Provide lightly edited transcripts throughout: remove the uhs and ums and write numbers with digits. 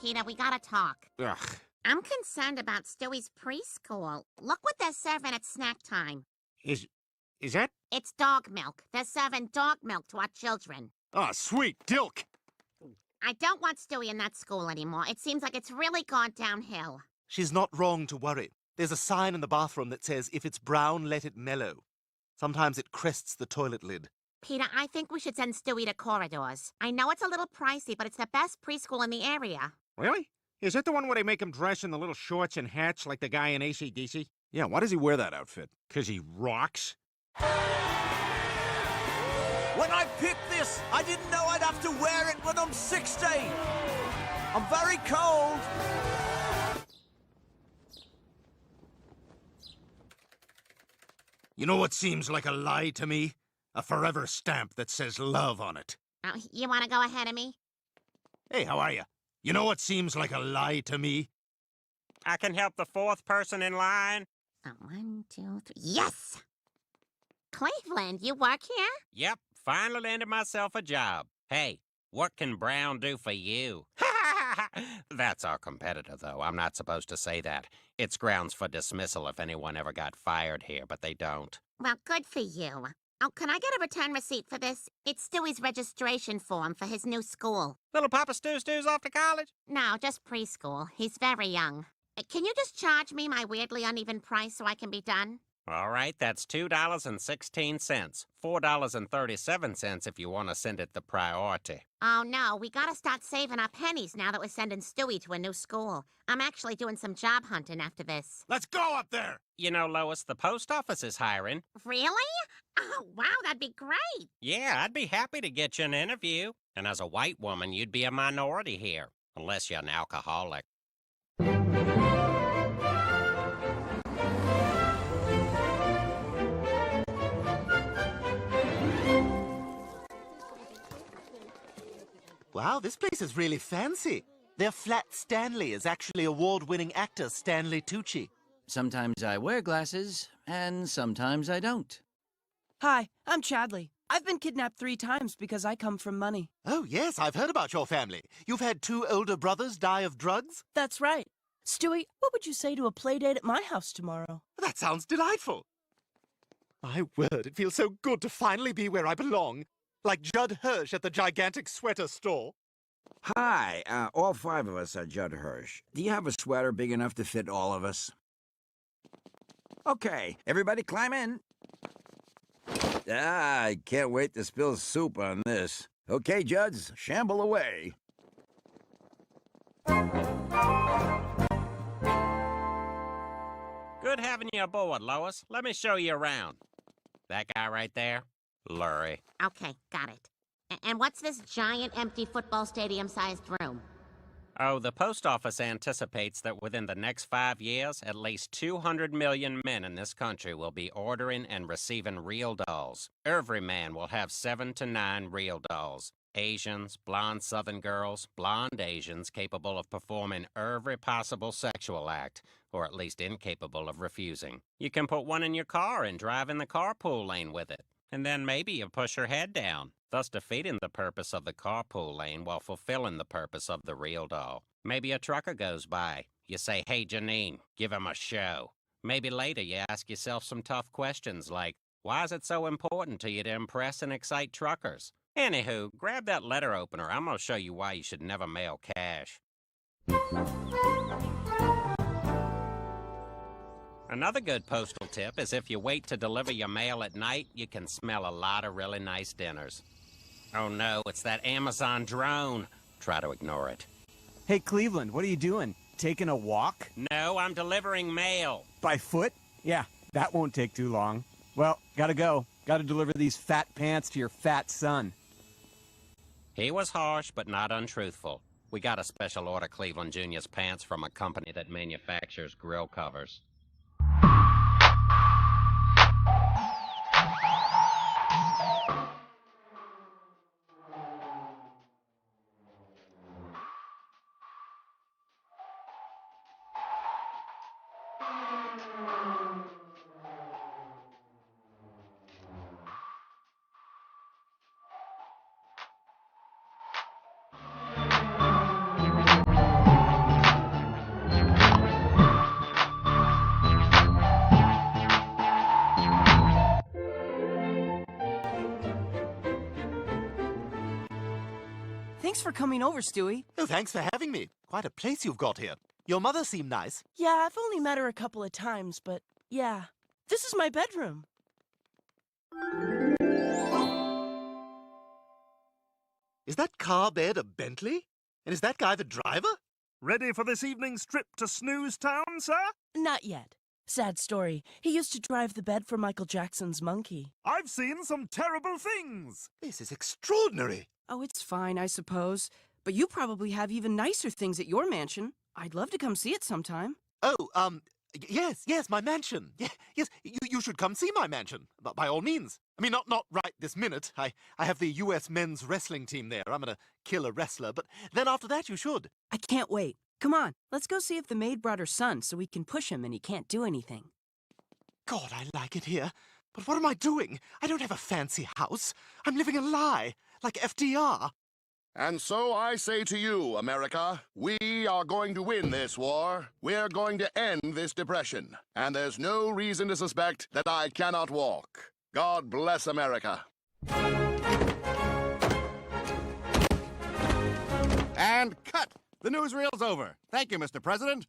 Peter, we gotta talk. Ugh. I'm concerned about Stewie's preschool. Look what they're serving at snack time. Is that? It's dog milk. They're serving dog milk to our children. Oh, sweet dilk. I don't want Stewie in that school anymore. It seems like it's really gone downhill. She's not wrong to worry. There's a sign in the bathroom that says, if it's brown, let it mellow. Sometimes it crests the toilet lid. Peter, I think we should send Stewie to Corridors. I know it's a little pricey, but it's the best preschool in the area. Really? Is that the one where they make him dress in the little shorts and hats like the guy in AC/DC? Yeah, why does he wear that outfit? 'Cause he rocks? When I picked this, I didn't know I'd have to wear it when I'm 16. I'm very cold. You know what seems like a lie to me? A forever stamp that says love on it. Oh, you want to go ahead of me? Hey, how are you? You know what seems like a lie to me? I can help the fourth person in line. Oh, 1, 2, 3. Yes! Cleveland, you work here? Yep, finally landed myself a job. Hey, what can Brown do for you? That's our competitor, though. I'm not supposed to say that. It's grounds for dismissal if anyone ever got fired here, but they don't. Well, good for you. Oh, can I get a return receipt for this? It's Stewie's registration form for his new school. Little Papa Stew's off to college? No, just preschool. He's very young. Can you just charge me my weirdly uneven price so I can be done? All right, that's $2.16. $4.37 if you want to send it the priority. Oh, no, we gotta start saving our pennies now that we're sending Stewie to a new school. I'm actually doing some job hunting after this. Let's go up there! You know, Lois, the post office is hiring. Really? Oh, wow, that'd be great. Yeah, I'd be happy to get you an interview. And as a white woman, you'd be a minority here, unless you're an alcoholic. Wow, this place is really fancy. Their flat Stanley is actually award-winning actor Stanley Tucci. Sometimes I wear glasses, and sometimes I don't. Hi, I'm Chadley. I've been kidnapped 3 times because I come from money. Oh, yes, I've heard about your family. You've had 2 older brothers die of drugs? That's right. Stewie, what would you say to a playdate at my house tomorrow? That sounds delightful. My word, it feels so good to finally be where I belong. Like Judd Hirsch at the gigantic sweater store. Hi, all 5 of us are Judd Hirsch. Do you have a sweater big enough to fit all of us? Okay, everybody climb in. I can't wait to spill soup on this. Okay, Judds, shamble away. Good having you aboard, Lois. Let me show you around. That guy right there? Lurie. Okay, got it. And what's this giant empty football stadium-sized room? Oh, the post office anticipates that within the next 5 years, at least 200 million men in this country will be ordering and receiving real dolls. Every man will have 7 to 9 real dolls. Asians, blonde Southern girls, blonde Asians capable of performing every possible sexual act, or at least incapable of refusing. You can put one in your car and drive in the carpool lane with it. And then maybe you push her head down, thus defeating the purpose of the carpool lane while fulfilling the purpose of the real doll. Maybe a trucker goes by. You say, "Hey, Janine, give him a show." Maybe later you ask yourself some tough questions like, why is it so important to you to impress and excite truckers? Anywho, grab that letter opener. I'm going to show you why you should never mail cash. Another good postal tip is if you wait to deliver your mail at night, you can smell a lot of really nice dinners. Oh no, it's that Amazon drone. Try to ignore it. Hey, Cleveland, what are you doing? Taking a walk? No, I'm delivering mail. By foot? Yeah, that won't take too long. Well, gotta go. Gotta deliver these fat pants to your fat son. He was harsh, but not untruthful. We got a special order Cleveland Jr.'s pants from a company that manufactures grill covers. Thanks for coming over, Stewie. Oh, thanks for having me. Quite a place you've got here. Your mother seemed nice. Yeah, I've only met her a couple of times, but yeah. This is my bedroom. Is that car bed a Bentley? And is that guy the driver? Ready for this evening's trip to Snooze Town, sir? Not yet. Sad story. He used to drive the bed for Michael Jackson's monkey. I've seen some terrible things. This is extraordinary. Oh, it's fine, I suppose. But you probably have even nicer things at your mansion. I'd love to come see it sometime. Oh, yes, my mansion. Yes, you should come see my mansion, by all means. I mean, not right this minute. I have the U.S. men's wrestling team there. I'm gonna kill a wrestler, but then after that you should. I can't wait. Come on, let's go see if the maid brought her son so we can push him and he can't do anything. God, I like it here. But what am I doing? I don't have a fancy house. I'm living a lie, like FDR. And so I say to you, America, we are going to win this war. We're going to end this depression. And there's no reason to suspect that I cannot walk. God bless America. And cut! The newsreel's over. Thank you, Mr. President.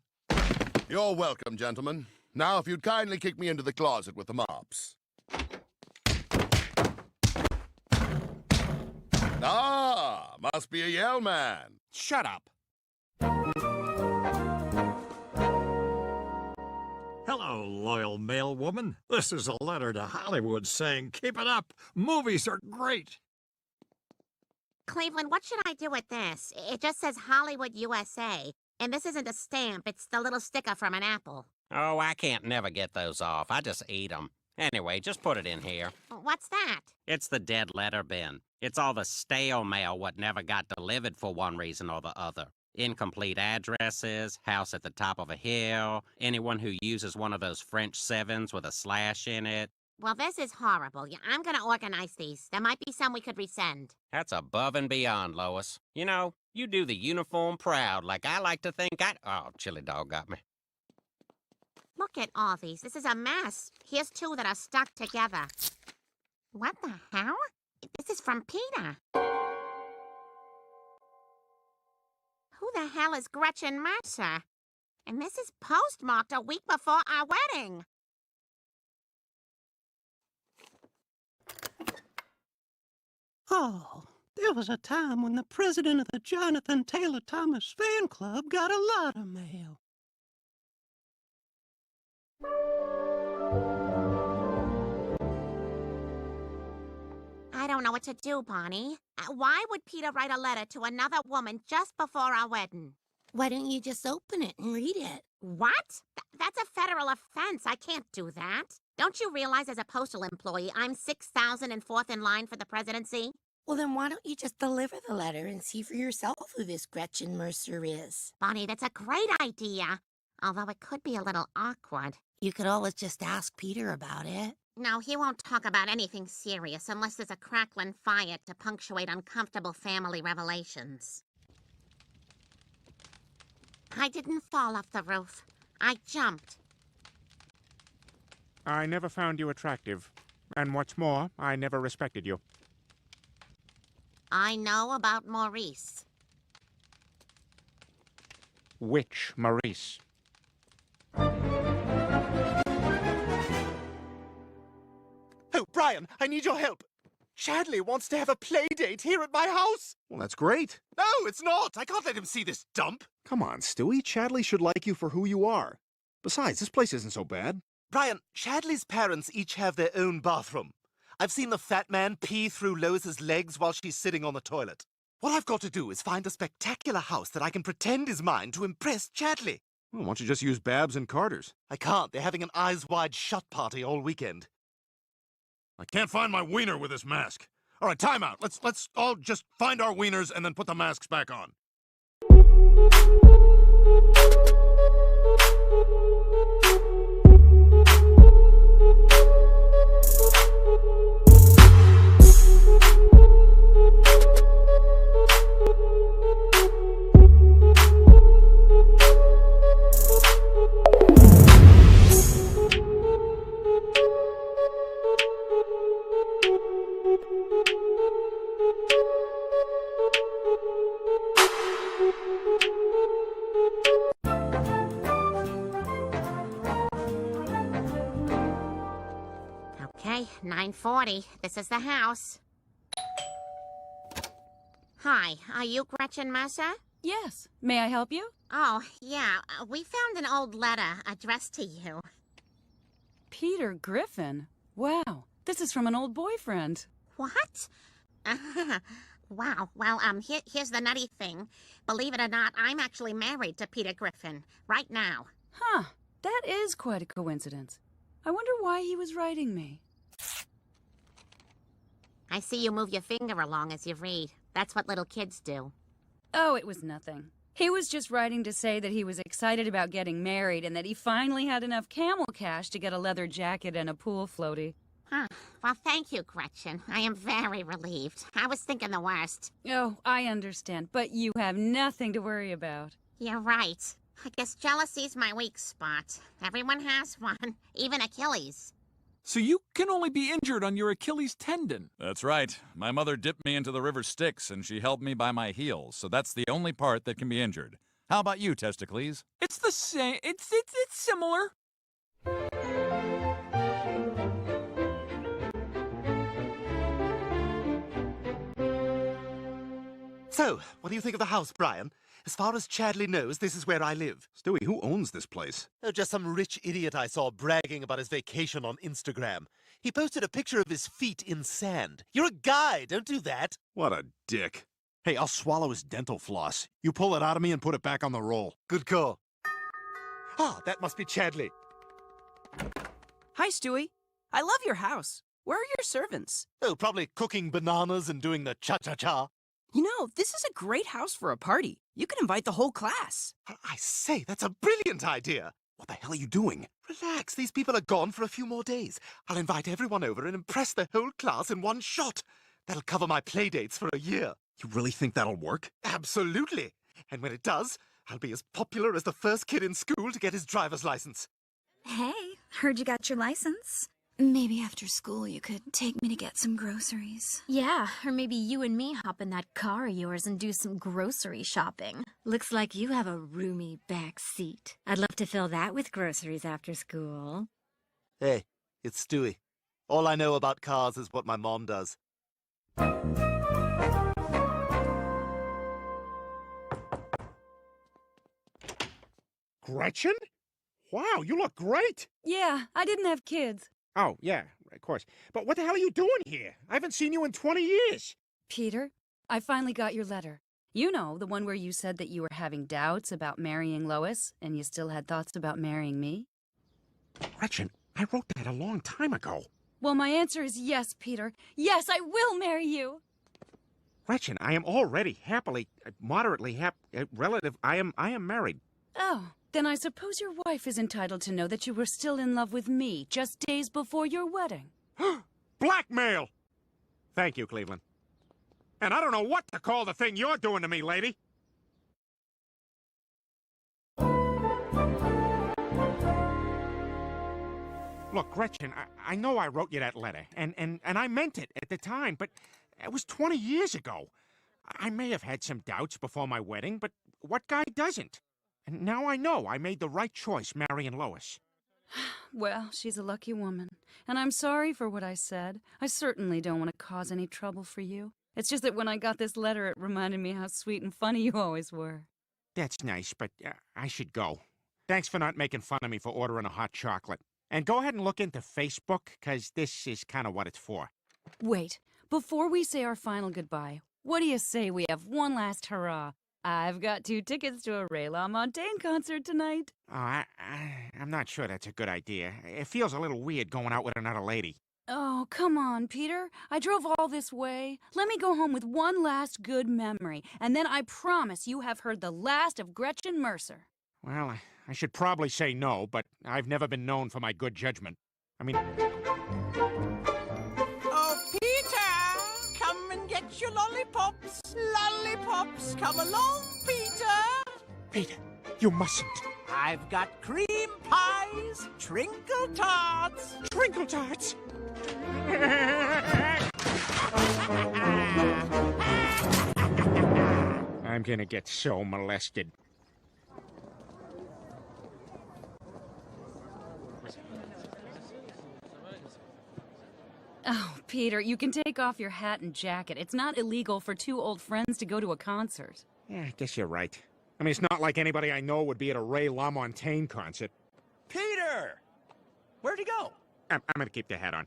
You're welcome, gentlemen. Now, if you'd kindly kick me into the closet with the mops. Ah, must be a Yale man. Shut up. Hello, loyal mail woman. This is a letter to Hollywood saying, keep it up. Movies are great. Cleveland, what should I do with this? It just says Hollywood, USA. And this isn't a stamp, it's the little sticker from an apple. Oh, I can't never get those off. I just eat them. Anyway, just put it in here. What's that? It's the dead letter bin. It's all the stale mail what never got delivered for one reason or the other. Incomplete addresses, house at the top of a hill, anyone who uses one of those French sevens with a slash in it. Well, this is horrible. Yeah, I'm gonna organize these. There might be some we could resend. That's above and beyond, Lois. You know, you do the uniform proud like I like to think I... Oh, chili dog got me. Look at all these. This is a mess. Here's two that are stuck together. What the hell? This is from Peter. Who the hell is Gretchen Mercer? And this is postmarked a week before our wedding. Oh, there was a time when the president of the Jonathan Taylor Thomas fan club got a lot of mail. I don't know what to do, Bonnie. Why would Peter write a letter to another woman just before our wedding? Why don't you just open it and read it? What? That's a federal offense. I can't do that. Don't you realize as a postal employee, I'm 6,004th in line for the presidency? Well, then why don't you just deliver the letter and see for yourself who this Gretchen Mercer is? Bonnie, that's a great idea. Although it could be a little awkward. You could always just ask Peter about it. No, he won't talk about anything serious unless there's a crackling fire to punctuate uncomfortable family revelations. I didn't fall off the roof. I jumped. I never found you attractive. And what's more, I never respected you. I know about Maurice. Which Maurice? Oh, Brian, I need your help. Chadley wants to have a play date here at my house. Well, that's great. No, it's not. I can't let him see this dump. Come on, Stewie. Chadley should like you for who you are. Besides, this place isn't so bad. Brian, Chadley's parents each have their own bathroom. I've seen the fat man pee through Lois's legs while she's sitting on the toilet. What I've got to do is find a spectacular house that I can pretend is mine to impress Chadley. Well, why don't you just use Babs and Carter's? I can't. They're having an eyes-wide-shut party all weekend. I can't find my wiener with this mask. All right, time out. Let's all just find our wieners and then put the masks back on. 940. This is the house. Hi, are you Gretchen Mercer? Yes. May I help you? Oh, yeah. We found an old letter addressed to you. Peter Griffin? Wow. This is from an old boyfriend. What? Wow. Well, here's the nutty thing. Believe it or not, I'm actually married to Peter Griffin right now. Huh. That is quite a coincidence. I wonder why he was writing me. I see you move your finger along as you read. That's what little kids do. Oh, it was nothing. He was just writing to say that he was excited about getting married and that he finally had enough camel cash to get a leather jacket and a pool floaty. Huh. Well, thank you, Gretchen. I am very relieved. I was thinking the worst. Oh, I understand, but you have nothing to worry about. You're right. I guess jealousy's my weak spot. Everyone has one, even Achilles. So you can only be injured on your Achilles tendon. That's right. My mother dipped me into the river Styx, and she held me by my heels, so that's the only part that can be injured. How about you, Testicles? It's the same. It's similar. So, what do you think of the house, Brian? As far as Chadley knows, this is where I live. Stewie, who owns this place? Oh, just some rich idiot I saw bragging about his vacation on Instagram. He posted a picture of his feet in sand. You're a guy, don't do that. What a dick. Hey, I'll swallow his dental floss. You pull it out of me and put it back on the roll. Good call. Ah, that must be Chadley. Hi, Stewie. I love your house. Where are your servants? Oh, probably cooking bananas and doing the cha-cha-cha. You know, this is a great house for a party. You can invite the whole class. I say, that's a brilliant idea. What the hell are you doing? Relax, these people are gone for a few more days. I'll invite everyone over and impress the whole class in one shot. That'll cover my playdates for a year. You really think that'll work? Absolutely. And when it does, I'll be as popular as the first kid in school to get his driver's license. Hey, heard you got your license. Maybe after school you could take me to get some groceries. Yeah, or maybe you and me hop in that car of yours and do some grocery shopping. Looks like you have a roomy back seat. I'd love to fill that with groceries after school. Hey, it's Stewie. All I know about cars is what my mom does. Gretchen? Wow, you look great. Yeah, I didn't have kids. Oh, yeah, of course. But what the hell are you doing here? I haven't seen you in 20 years. Peter, I finally got your letter. You know, the one where you said that you were having doubts about marrying Lois, and you still had thoughts about marrying me? Gretchen, I wrote that a long time ago. Well, my answer is yes, Peter. Yes, I will marry you. Gretchen, I am already happily, moderately relative. I am married. Oh, then I suppose your wife is entitled to know that you were still in love with me just days before your wedding. Blackmail! Thank you, Cleveland. And I don't know what to call the thing you're doing to me, lady. Look, Gretchen, I know I wrote you that letter, and I meant it at the time, but it was 20 years ago. I may have had some doubts before my wedding, but what guy doesn't? And now I know I made the right choice marrying Lois. Well, she's a lucky woman. And I'm sorry for what I said. I certainly don't want to cause any trouble for you. It's just that when I got this letter, it reminded me how sweet and funny you always were. That's nice, but I should go. Thanks for not making fun of me for ordering a hot chocolate. And go ahead and look into Facebook, because this is kind of what it's for. Wait, before we say our final goodbye, what do you say we have one last hurrah? I've got 2 tickets to a Ray LaMontagne concert tonight. Oh, I'm not sure that's a good idea. It feels a little weird going out with another lady. Oh, come on, Peter. I drove all this way. Let me go home with one last good memory, and then I promise you have heard the last of Gretchen Mercer. Well, I should probably say no, but I've never been known for my good judgment. I mean... Oh, Peter! Come and get your lollipops. Lollipops, come along, Peter. Peter, you mustn't. I've got cream pies, trinkle tarts. Trinkle tarts? I'm gonna get so molested. Oh, Peter, you can take off your hat and jacket. It's not illegal for two old friends to go to a concert. Yeah, I guess you're right. I mean, it's not like anybody I know would be at a Ray LaMontagne concert. Peter! Where'd he go? I'm gonna keep the hat on.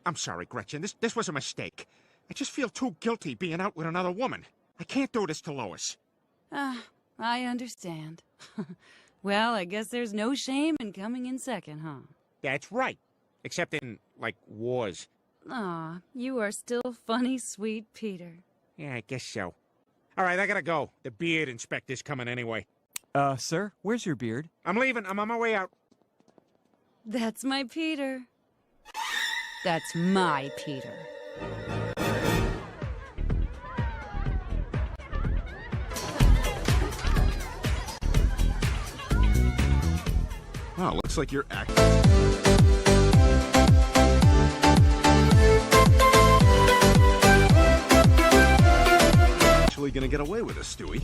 I'm sorry, Gretchen. This was a mistake. I just feel too guilty being out with another woman. I can't do this to Lois. I understand. Well, I guess there's no shame in coming in second, huh? That's right. Except in, like, wars. Aw, you are still funny, sweet Peter. Yeah, I guess so. All right, I gotta go. The beard inspector's coming anyway. Sir, where's your beard? I'm leaving. I'm on my way out. That's my Peter. That's my Peter. Wow, looks like you're acting. Actually gonna get away with this, Stewie.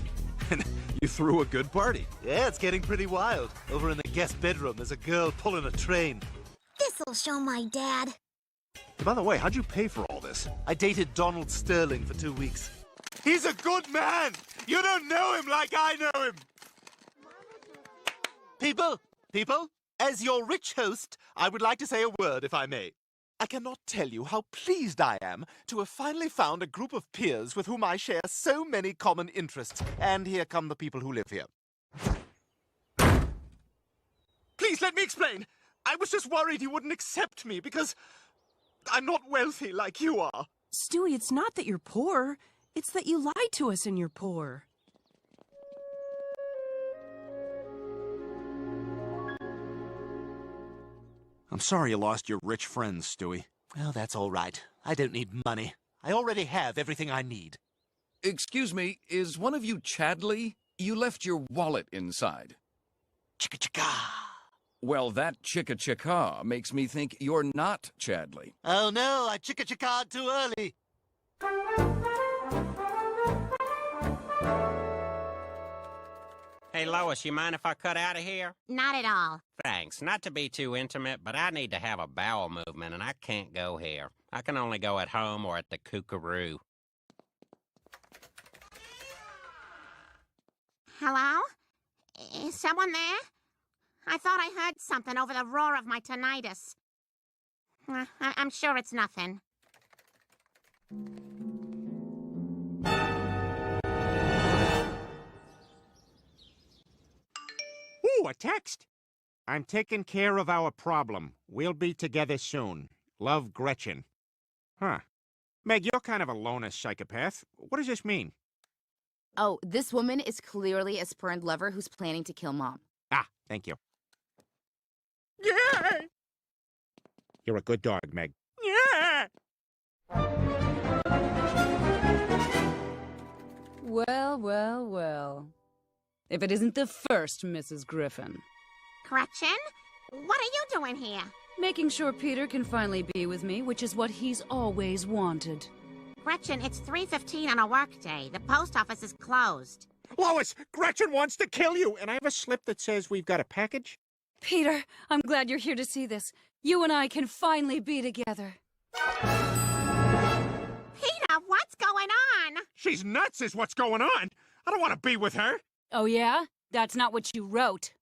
And you threw a good party. Yeah, it's getting pretty wild. Over in the guest bedroom, there's a girl pulling a train. This'll show my dad. By the way, how'd you pay for all this? I dated Donald Sterling for 2 weeks. He's a good man! You don't know him like I know him! People, as your rich host, I would like to say a word, if I may. I cannot tell you how pleased I am to have finally found a group of peers with whom I share so many common interests. And here come the people who live here. Please let me explain. I was just worried you wouldn't accept me because I'm not wealthy like you are. Stewie, it's not that you're poor. It's that you lied to us and you're poor. I'm sorry you lost your rich friends, Stewie. Well, that's all right. I don't need money. I already have everything I need. Excuse me, is one of you Chadley? You left your wallet inside. Chicka-chicka. Well, that chicka-chicka makes me think you're not Chadley. Oh no, I chicka-chicka'd too early. Hey, Lois, you mind if I cut out of here? Not at all. Thanks. Not to be too intimate, but I need to have a bowel movement, and I can't go here. I can only go at home or at the kookaroo. Hello? Is someone there? I thought I heard something over the roar of my tinnitus. I'm sure it's nothing. Ooh, a text. I'm taking care of our problem. We'll be together soon. Love, Gretchen. Huh. Meg, you're kind of a loner psychopath. What does this mean? Oh, this woman is clearly a spurned lover who's planning to kill Mom. Ah, thank you. Yeah! You're a good dog, Meg. Yeah! Well, well, well. If it isn't the first Mrs. Griffin. Gretchen? What are you doing here? Making sure Peter can finally be with me, which is what he's always wanted. Gretchen, it's 3:15 on a workday. The post office is closed. Lois, Gretchen wants to kill you, and I have a slip that says we've got a package. Peter, I'm glad you're here to see this. You and I can finally be together. Peter, what's going on? She's nuts is what's going on. I don't want to be with her. Oh, yeah? That's not what you wrote.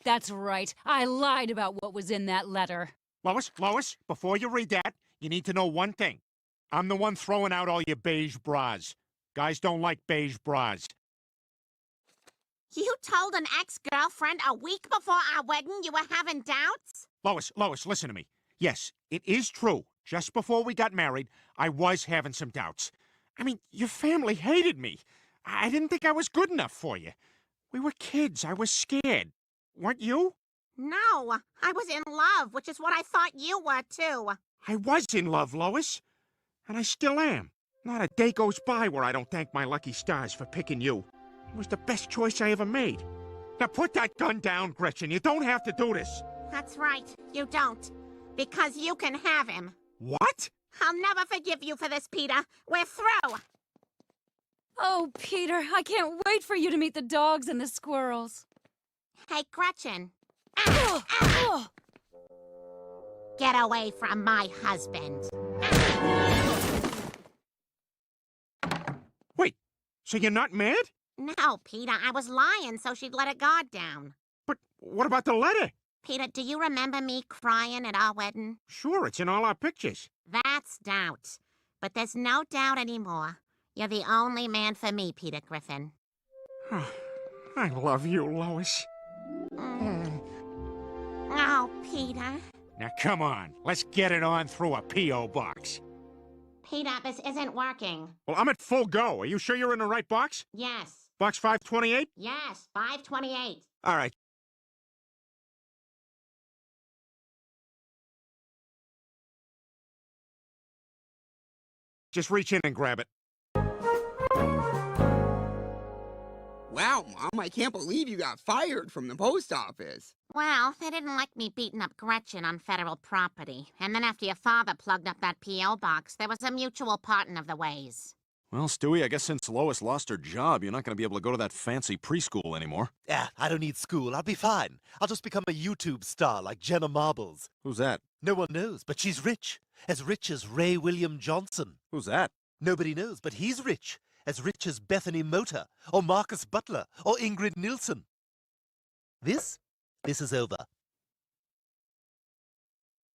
That's right. I lied about what was in that letter. Lois, before you read that, you need to know one thing. I'm the one throwing out all your beige bras. Guys don't like beige bras. You told an ex-girlfriend a week before our wedding you were having doubts? Lois, listen to me. Yes, it is true. Just before we got married, I was having some doubts. I mean, your family hated me. I didn't think I was good enough for you. We were kids. I was scared. Weren't you? No, I was in love, which is what I thought you were, too. I was in love, Lois. And I still am. Not a day goes by where I don't thank my lucky stars for picking you. It was the best choice I ever made. Now put that gun down, Gretchen. You don't have to do this. That's right, you don't. Because you can have him. What? I'll never forgive you for this, Peter. We're through. Oh, Peter, I can't wait for you to meet the dogs and the squirrels. Hey, Gretchen. Get away from my husband. So you're not mad? No, Peter, I was lying so she'd let her guard down. But what about the letter? Peter, do you remember me crying at our wedding? Sure, it's in all our pictures. That's doubt. But there's no doubt anymore. You're the only man for me, Peter Griffin. I love you, Lois. Oh, Peter. Now come on, let's get it on through a P.O. box. Peter, this isn't working. Well, I'm at full go. Are you sure you're in the right box? Yes. Box 528? Yes, 528. All right. Just reach in and grab it. Wow, Mom, I can't believe you got fired from the post office. Well, they didn't like me beating up Gretchen on federal property. And then after your father plugged up that P.O. box, there was a mutual parting of the ways. Well, Stewie, I guess since Lois lost her job, you're not going to be able to go to that fancy preschool anymore. Yeah, I don't need school. I'll be fine. I'll just become a YouTube star like Jenna Marbles. Who's that? No one knows, but she's rich. As rich as Ray William Johnson. Who's that? Nobody knows, but he's rich. As rich as Bethany Motor, or Marcus Butler, or Ingrid Nilsson. This is over.